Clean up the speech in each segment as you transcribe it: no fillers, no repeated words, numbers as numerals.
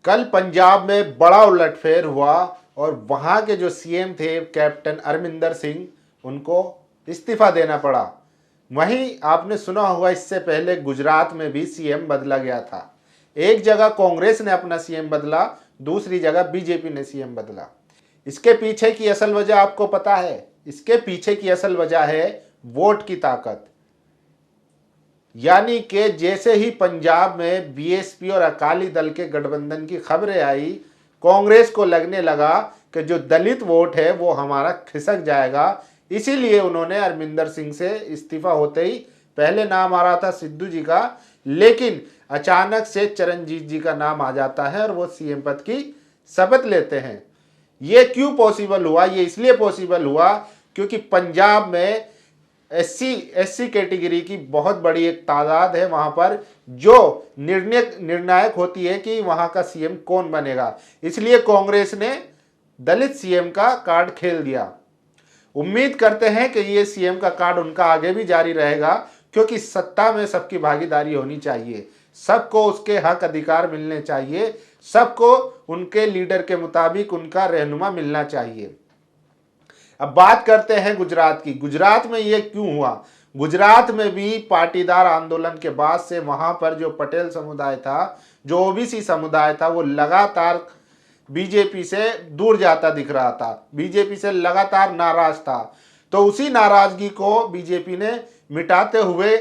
कल पंजाब में बड़ा उलटफेर हुआ और वहां के जो सीएम थे कैप्टन अमरिंदर सिंह, उनको इस्तीफा देना पड़ा। वहीं आपने सुना होगा इससे पहले गुजरात में भी सीएम बदला गया था। एक जगह कांग्रेस ने अपना सीएम बदला, दूसरी जगह बीजेपी ने सीएम बदला। इसके पीछे की असल वजह आपको पता है? इसके पीछे की असल वजह है वोट की ताकत। यानी कि जैसे ही पंजाब में बीएसपी और अकाली दल के गठबंधन की खबरें आई, कांग्रेस को लगने लगा कि जो दलित वोट है वो हमारा खिसक जाएगा। इसीलिए उन्होंने अमरिंदर सिंह से इस्तीफा होते ही पहले नाम आ रहा था सिद्धू जी का, लेकिन अचानक से चरणजीत जी का नाम आ जाता है और वो सीएम पद की शपथ लेते हैं। ये क्यों पॉसिबल हुआ? ये इसलिए पॉसिबल हुआ क्योंकि पंजाब में एससी कैटेगरी की बहुत बड़ी एक तादाद है वहां पर, जो निर्णायक होती है कि वहां का सीएम कौन बनेगा। इसलिए कांग्रेस ने दलित सीएम का कार्ड खेल दिया। उम्मीद करते हैं कि ये सीएम का कार्ड उनका आगे भी जारी रहेगा, क्योंकि सत्ता में सबकी भागीदारी होनी चाहिए, सबको उसके हक अधिकार मिलने चाहिए, सबको उनके लीडर के मुताबिक उनका रहनुमा मिलना चाहिए। अब बात करते हैं गुजरात की। गुजरात में ये क्यों हुआ? गुजरात में भी पाटीदार आंदोलन के बाद से वहां पर जो पटेल समुदाय था, जो ओबीसी समुदाय था, वो लगातार बीजेपी से दूर जाता दिख रहा था, बीजेपी से लगातार नाराज था। तो उसी नाराजगी को बीजेपी ने मिटाते हुए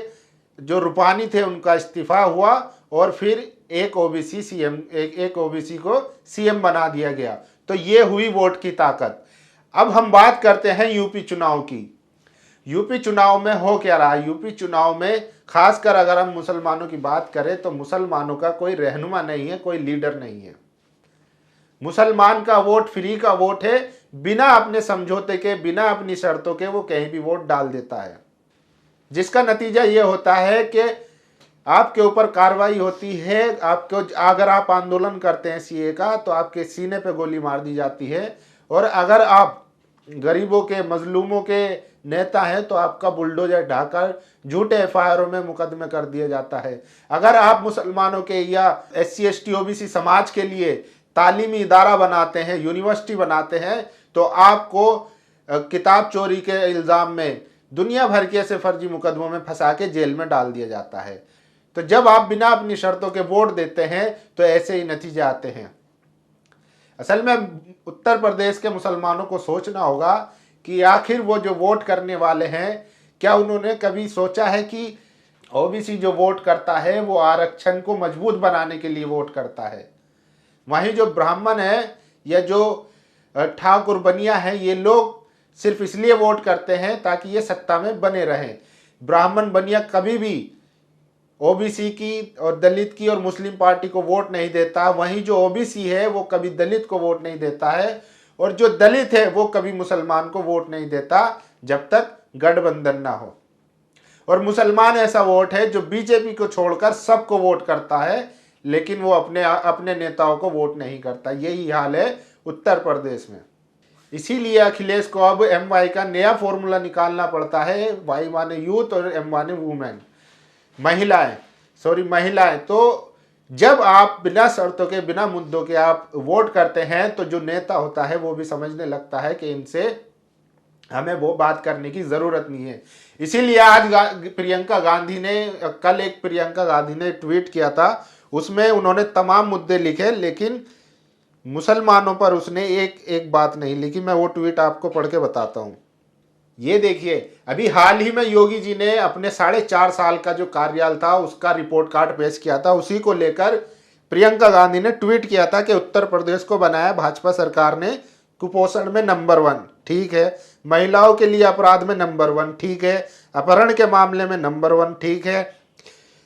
जो रूपानी थे उनका इस्तीफा हुआ और फिर एक ओबीसी को सीएम बना दिया गया। तो ये हुई वोट की ताकत। अब हम बात करते हैं यूपी चुनाव की। यूपी चुनाव में हो क्या रहा? यूपी चुनाव में खासकर अगर हम मुसलमानों की बात करें तो मुसलमानों का कोई रहनुमा नहीं है, कोई लीडर नहीं है। मुसलमान का वोट फ्री का वोट है, बिना अपने समझौते के, बिना अपनी शर्तों के वो कहीं भी वोट डाल देता है, जिसका नतीजा ये होता है कि आपके ऊपर कार्रवाई होती है। आपको अगर आप आंदोलन करते हैं सीए का तो आपके सीने पे गोली मार दी जाती है, और अगर आप गरीबों के मजलूमों के नेता हैं तो आपका बुलडोजर ढाकर झूठे एफआईआरों में मुकदमे कर दिया जाता है। अगर आप मुसलमानों के या एससी एसटी ओबीसी समाज के लिए तालीमी इदारा बनाते हैं, यूनिवर्सिटी बनाते हैं, तो आपको किताब चोरी के इल्ज़ाम में दुनिया भर के ऐसे फर्जी मुकदमों में फंसा के जेल में डाल दिया जाता है। तो जब आप बिना अपनी शर्तों के वोट देते हैं तो ऐसे ही नतीजे आते हैं। असल में उत्तर प्रदेश के मुसलमानों को सोचना होगा कि आखिर वो जो वोट करने वाले हैं, क्या उन्होंने कभी सोचा है कि ओबीसी जो वोट करता है वो आरक्षण को मजबूत बनाने के लिए वोट करता है। वहीं जो ब्राह्मण है या जो ठाकुर बनिया है, ये लोग सिर्फ इसलिए वोट करते हैं ताकि ये सत्ता में बने रहें। ब्राह्मण बनिया कभी भी ओबीसी की और दलित की और मुस्लिम पार्टी को वोट नहीं देता। वहीं जो ओबीसी है वो कभी दलित को वोट नहीं देता है, और जो दलित है वो कभी मुसलमान को वोट नहीं देता जब तक गठबंधन ना हो। और मुसलमान ऐसा वोट है जो बीजेपी को छोड़कर सबको वोट करता है, लेकिन वो अपने नेताओं को वोट नहीं करता। यही हाल है उत्तर प्रदेश में। इसीलिए अखिलेश को अब एमवाई का नया फॉर्मूला निकालना पड़ता है। वाई माने यूथ और एम माने वुमेन, महिलाएं। तो जब आप बिना शर्तों के, बिना मुद्दों के आप वोट करते हैं तो जो नेता होता है वो भी समझने लगता है कि इनसे हमें वो बात करने की जरूरत नहीं है। इसीलिए आज प्रियंका गांधी ने कल एक प्रियंका गांधी ने ट्वीट किया था, उसमें उन्होंने तमाम मुद्दे लिखे, लेकिन मुसलमानों पर उसने एक बात नहीं लिखी। मैं वो ट्वीट आपको पढ़ के बताता हूँ। ये देखिए, अभी हाल ही में योगी जी ने अपने 4.5 साल का जो कार्यकाल था उसका रिपोर्ट कार्ड पेश किया था। उसी को लेकर प्रियंका गांधी ने ट्वीट किया था कि उत्तर प्रदेश को बनाया भाजपा सरकार ने कुपोषण में नंबर 1, ठीक है, महिलाओं के लिए अपराध में नंबर 1, ठीक है, अपहरण के मामले में नंबर 1, ठीक है,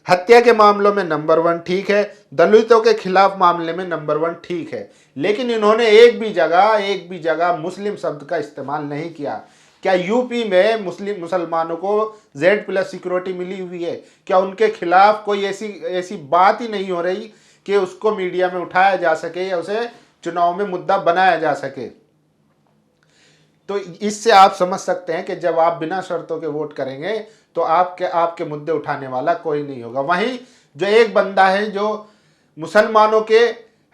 हत्या के मामलों में नंबर 1, ठीक है, दलितों के खिलाफ मामले में नंबर 1, ठीक है। लेकिन इन्होंने एक भी जगह मुस्लिम शब्द का इस्तेमाल नहीं किया। क्या यूपी में मुसलमानों को Z+ सिक्योरिटी मिली हुई है? क्या उनके खिलाफ कोई ऐसी बात ही नहीं हो रही कि उसको मीडिया में उठाया जा सके या उसे चुनाव में मुद्दा बनाया जा सके? तो इससे आप समझ सकते हैं कि जब आप बिना शर्तों के वोट करेंगे तो आपके मुद्दे उठाने वाला कोई नहीं होगा। वहीं जो एक बंदा है जो मुसलमानों के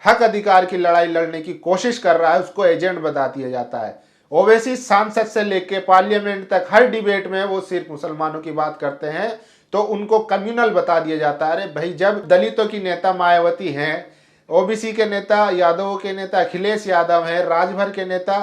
हक अधिकार की लड़ाई लड़ने की कोशिश कर रहा है उसको एजेंट बता दिया जाता है। ओवैसी सांसद से लेके पार्लियामेंट तक हर डिबेट में वो सिर्फ मुसलमानों की बात करते हैं, तो उनको कम्युनल बता दिया जाता है। अरे भाई, जब दलितों की नेता मायावती हैं, ओबीसी के नेता, यादवों के नेता अखिलेश यादव हैं, राजभर के नेता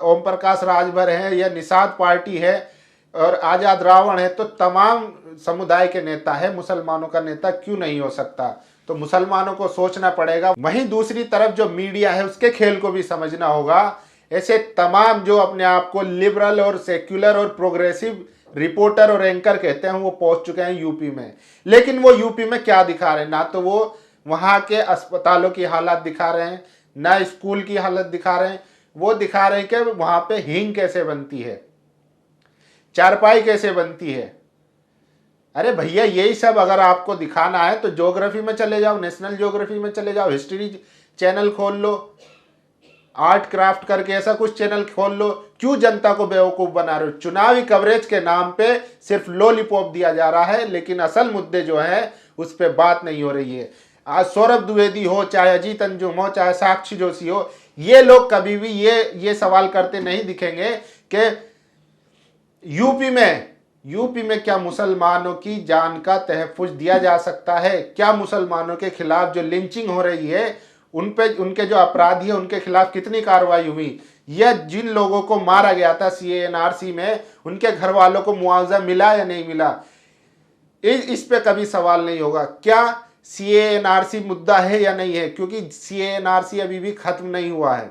ओम प्रकाश राजभर हैं, या निषाद पार्टी है और आजाद रावण है, तो तमाम समुदाय के नेता है, मुसलमानों का नेता क्यों नहीं हो सकता? तो मुसलमानों को सोचना पड़ेगा। वहीं दूसरी तरफ जो मीडिया है उसके खेल को भी समझना होगा। ऐसे तमाम जो अपने आप को लिबरल और सेक्युलर और प्रोग्रेसिव रिपोर्टर और एंकर कहते हैं, वो पहुंच चुके हैं यूपी में। लेकिन वो यूपी में क्या दिखा रहे हैं? ना तो वो वहां के अस्पतालों की हालत दिखा रहे हैं, ना स्कूल की हालत दिखा रहे हैं। वो दिखा रहे हैं कि वहां पे हींग कैसे बनती है, चारपाई कैसे बनती है। अरे भैया, यही सब अगर आपको दिखाना है तो ज्योग्राफी में चले जाओ, नेशनल ज्योग्राफी में चले जाओ, हिस्ट्री चैनल खोल लो, आर्ट क्राफ्ट करके ऐसा कुछ चैनल खोल लो। क्यों जनता को बेवकूफ बना रहे हो? चुनावी कवरेज के नाम पे सिर्फ लॉलीपॉप दिया जा रहा है, लेकिन असल मुद्दे जो है उस पर बात नहीं हो रही है। आज सौरभ द्विवेदी हो, चाहे अजीत अंजुम हो, चाहे साक्षी जोशी हो, ये लोग कभी भी ये सवाल करते नहीं दिखेंगे कि यूपी में क्या मुसलमानों की जान का तहफ्फुज दिया जा सकता है? क्या मुसलमानों के खिलाफ जो लिंचिंग हो रही है, उन पे उनके जो अपराधी है उनके खिलाफ कितनी कार्रवाई हुई, या जिन लोगों को मारा गया था CANRC में, उनके घर वालों को मुआवजा मिला या नहीं मिला? इस पे कभी सवाल नहीं होगा। क्या CANRC मुद्दा है या नहीं है? क्योंकि CANRC अभी भी खत्म नहीं हुआ है।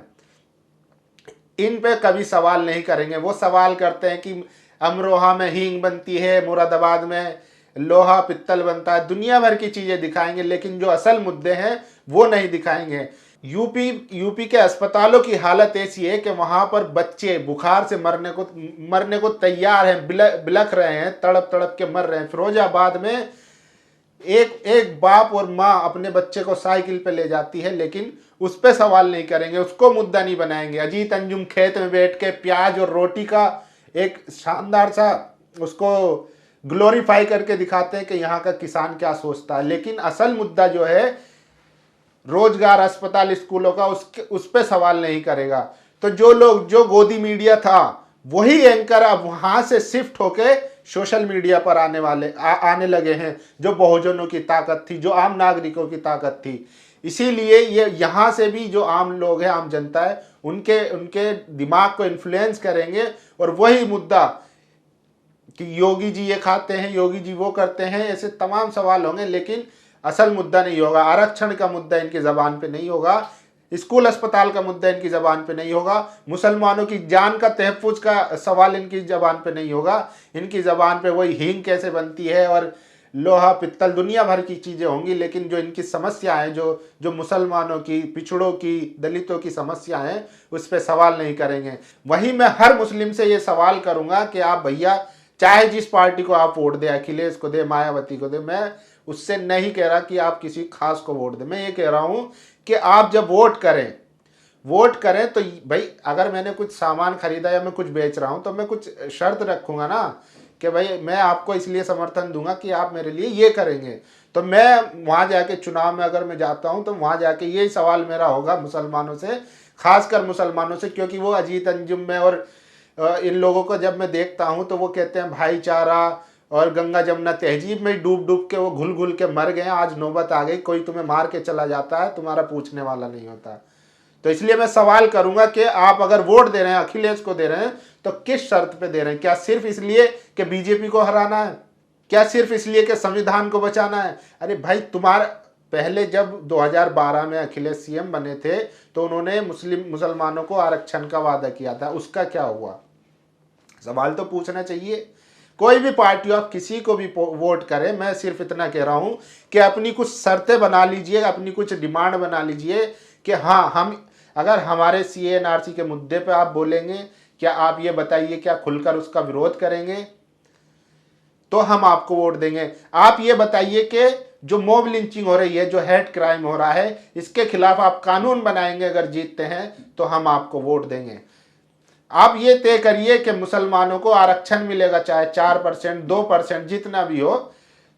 इन पे कभी सवाल नहीं करेंगे। वो सवाल करते हैं कि अमरोहा में हींग बनती है, मुरादाबाद में लोहा पित्तल बनता है, दुनिया भर की चीजें दिखाएंगे, लेकिन जो असल मुद्दे हैं वो नहीं दिखाएंगे। यूपी के अस्पतालों की हालत ऐसी है कि वहां पर बच्चे बुखार से मरने को तैयार हैं, बिलख रहे हैं, तड़प तड़प के मर रहे हैं। फिरोजाबाद में एक बाप और माँ अपने बच्चे को साइकिल पे ले जाती है, लेकिन उस पर सवाल नहीं करेंगे, उसको मुद्दा नहीं बनाएंगे। अजीत अंजुम खेत में बैठ के प्याज और रोटी का एक शानदार सा उसको ग्लोरीफाई करके दिखाते हैं कि यहाँ का किसान क्या सोचता है, लेकिन असल मुद्दा जो है रोजगार, अस्पताल, स्कूलों का, उस पर सवाल नहीं करेगा। तो जो गोदी मीडिया था वही एंकर अब वहां से शिफ्ट होके सोशल मीडिया पर आने लगे हैं, जो बहुजनों की ताकत थी, जो आम नागरिकों की ताकत थी। इसीलिए ये यहाँ से भी जो आम लोग हैं, आम जनता है, उनके दिमाग को इन्फ्लुएंस करेंगे, और वही मुद्दा कि योगी जी ये खाते हैं, योगी जी वो करते हैं, ऐसे तमाम सवाल होंगे, लेकिन असल मुद्दा नहीं होगा। आरक्षण का मुद्दा इनकी जबान पे नहीं होगा, स्कूल अस्पताल का मुद्दा इनकी जबान पे नहीं होगा, मुसलमानों की जान का तहफ्फुज का सवाल इनकी जबान पे नहीं होगा। इनकी जबान पे वही हींग कैसे बनती है और लोहा पित्तल, दुनिया भर की चीज़ें होंगी, लेकिन जो इनकी समस्याएं, जो मुसलमानों की, पिछड़ों की, दलितों की समस्या हैं, उस पर सवाल नहीं करेंगे। वहीं मैं हर मुस्लिम से ये सवाल करूंगा कि आप भैया, चाहे जिस पार्टी को आप वोट दें, अखिलेश को दे, मायावती को दे, मैं उससे नहीं कह रहा कि आप किसी खास को वोट दें। मैं ये कह रहा हूं कि आप जब वोट करें तो भाई, अगर मैंने कुछ सामान खरीदा या मैं कुछ बेच रहा हूं, तो मैं कुछ शर्त रखूंगा ना कि भाई मैं आपको इसलिए समर्थन दूंगा कि आप मेरे लिए ये करेंगे। तो मैं वहां जाके चुनाव में अगर मैं जाता हूं तो वहां जाके यही सवाल मेरा होगा मुसलमानों से, खासकर मुसलमानों से, क्योंकि वो अजीत अंजुम में और इन लोगों को जब मैं देखता हूं तो वो कहते हैं भाईचारा और गंगा जमुना तहजीब में डूब डूब के वो घुल घुल के मर गए। आज नौबत आ गई, कोई तुम्हें मार के चला जाता है, तुम्हारा पूछने वाला नहीं होता। तो इसलिए मैं सवाल करूंगा कि आप अगर वोट दे रहे हैं, अखिलेश को दे रहे हैं, तो किस शर्त पे दे रहे हैं? क्या सिर्फ इसलिए कि बीजेपी को हराना है? क्या सिर्फ इसलिए कि संविधान को बचाना है? अरे भाई, तुम्हारा पहले जब 2012 में अखिलेश सीएम बने थे तो उन्होंने मुसलमानों को आरक्षण का वादा किया था, उसका क्या हुआ? सवाल तो पूछना चाहिए। कोई भी पार्टी, आप किसी को भी वोट करें, मैं सिर्फ इतना कह रहा हूं कि अपनी कुछ शर्तें बना लीजिए, अपनी कुछ डिमांड बना लीजिए कि हाँ, हम अगर हमारे CANRC के मुद्दे पे आप बोलेंगे, क्या आप ये बताइए, क्या खुलकर उसका विरोध करेंगे, तो हम आपको वोट देंगे। आप ये बताइए कि जो मॉब लिंचिंग हो रही है, जो हेट क्राइम हो रहा है, इसके खिलाफ आप कानून बनाएंगे, अगर जीतते हैं तो हम आपको वोट देंगे। आप ये तय करिए कि मुसलमानों को आरक्षण मिलेगा, चाहे 4%, 2%, जितना भी हो,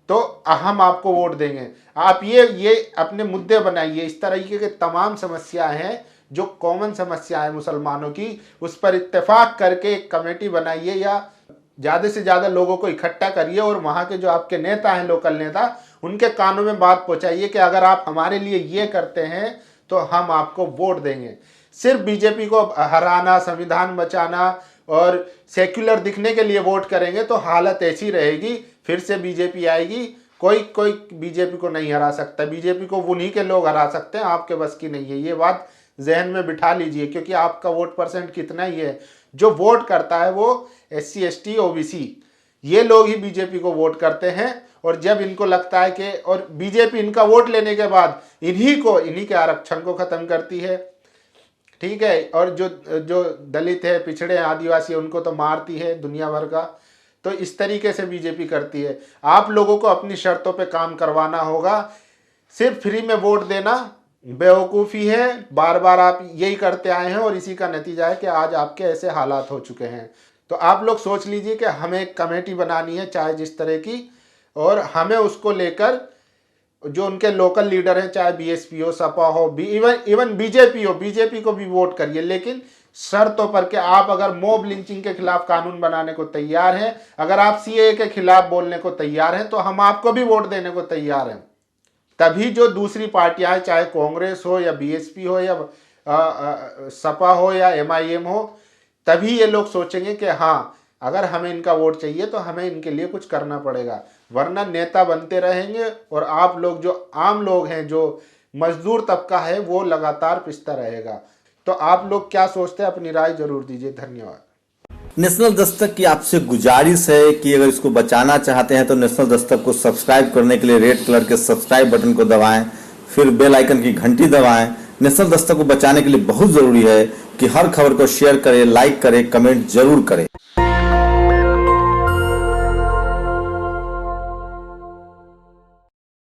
तो हम आपको वोट देंगे। आप ये अपने मुद्दे बनाइए। इस तरीके के तमाम समस्याएं हैं जो कॉमन समस्या है मुसलमानों की, उस पर इत्तेफाक करके एक कमेटी बनाइए या ज़्यादा से ज़्यादा लोगों को इकट्ठा करिए और वहाँ के जो आपके नेता हैं, लोकल नेता, उनके कानों में बात पहुँचाइए कि अगर आप हमारे लिए ये करते हैं तो हम आपको वोट देंगे। सिर्फ बीजेपी को हराना, संविधान बचाना और सेक्युलर दिखने के लिए वोट करेंगे तो हालत ऐसी रहेगी, फिर से बीजेपी आएगी। कोई बीजेपी को नहीं हरा सकता। बीजेपी को उन्हीं के लोग हरा सकते हैं, आपके बस की नहीं है। ये बात जहन में बिठा लीजिए, क्योंकि आपका वोट परसेंट कितना ही है। जो वोट करता है वो SC ST OBC ये लोग ही बीजेपी को वोट करते हैं। और जब इनको लगता है कि, और बीजेपी इनका वोट लेने के बाद इन्हीं के आरक्षण को खत्म करती है, ठीक है, और जो दलित है, पिछड़े हैं, आदिवासी है, उनको तो मारती है दुनिया भर का। तो इस तरीके से बीजेपी करती है। आप लोगों को अपनी शर्तों पे काम करवाना होगा। सिर्फ फ्री में वोट देना बेवकूफ़ी है। बार बार आप यही करते आए हैं और इसी का नतीजा है कि आज आपके ऐसे हालात हो चुके हैं। तो आप लोग सोच लीजिए कि हमें एक कमेटी बनानी है, चाहे जिस तरह की, और हमें उसको लेकर जो उनके लोकल लीडर हैं, चाहे BSP हो, सपा हो, इवन बीजेपी हो, बीजेपी को भी वोट करिए, लेकिन शर्तों पर कि आप अगर मॉब लिंचिंग के खिलाफ कानून बनाने को तैयार हैं, अगर आप CAA के खिलाफ बोलने को तैयार हैं, तो हम आपको भी वोट देने को तैयार हैं। तभी जो दूसरी पार्टियां, चाहे कांग्रेस हो या BSP हो या सपा हो या MIM हो, तभी ये लोग सोचेंगे कि हाँ, अगर हमें इनका वोट चाहिए तो हमें इनके लिए कुछ करना पड़ेगा। वरना नेता बनते रहेंगे और आप लोग, जो आम लोग हैं, जो मजदूर तबका है, वो लगातार पिसता रहेगा। तो आप लोग क्या सोचते हैं, अपनी राय जरूर दीजिए। धन्यवाद। नेशनल दस्तक की आपसे गुजारिश है कि अगर इसको बचाना चाहते हैं तो नेशनल दस्तक को सब्सक्राइब करने के लिए रेड कलर के सब्सक्राइब बटन को दबाएं, फिर बेल आइकन की घंटी दबाएं। नेशनल दस्तक को बचाने के लिए बहुत जरूरी है कि हर खबर को शेयर करें, लाइक करें, कमेंट जरूर करें।